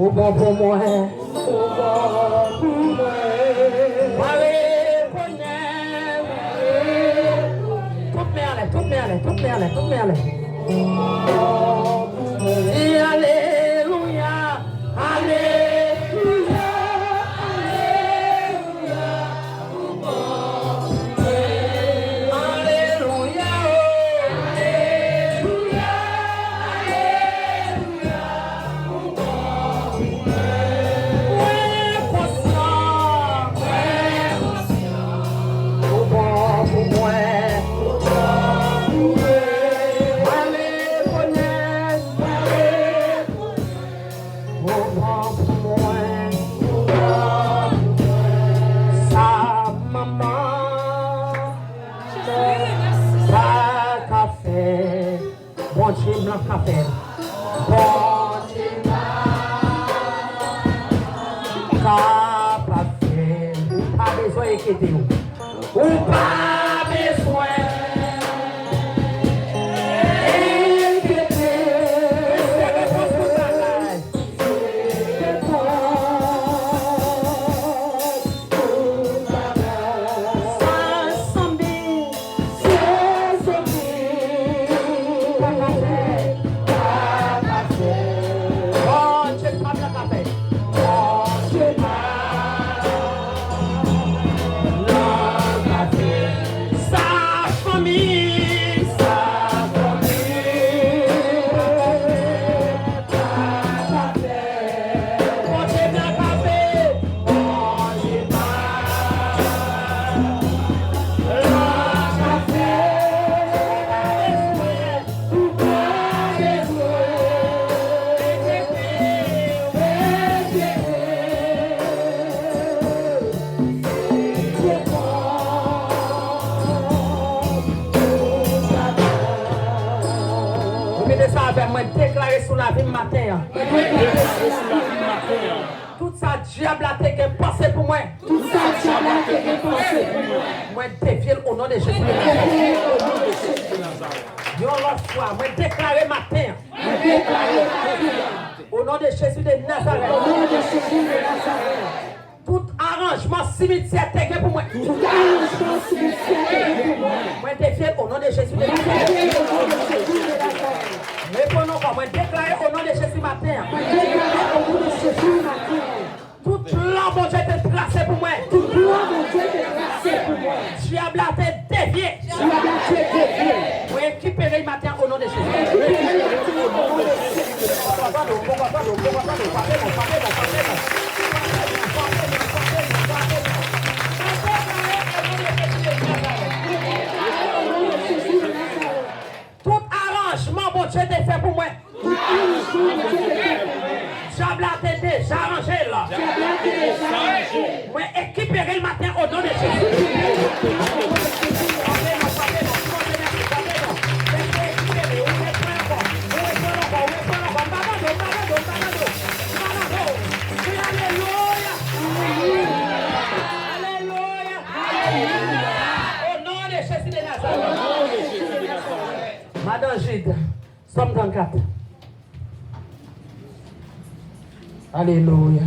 Au bon pour moi. Toute merde. Dis Alléluia, Alléluia, Alléluia. Alléluia, Alléluia, Alléluia. Au bon pour moi. Bon Dieu blanc café. Bon Dieu café. Pas besoin d'inquiéter vous. Ou pas besoin. Déclaré sous la vie matin. Tout ça diable a été pensé pour moi. Tout ça diable a été pensé pour moi. Moi défier au nom de Jésus. L'autre fois, moi déclaré matin. Au nom de Jésus de Nazareth. Tout arrangement cimetière est pour moi. Tout arrangement cimetière pour moi. Moi défier au nom de Jésus de Nazareth. Répondons pas, moi déclarer au nom de Jésus matin. Tout plan mon Dieu est tracé pour moi. Tout plan mon Dieu est tracé pour moi. Diable a été dévié. Moi récupérer le matin au nom de Jésus. Tout arrangement mon Dieu est fait pour moi. Diable a été déjà arrangé là. Moi récupérer le matin au nom de Jésus. Madame Gide, Somme 34. Alléluia.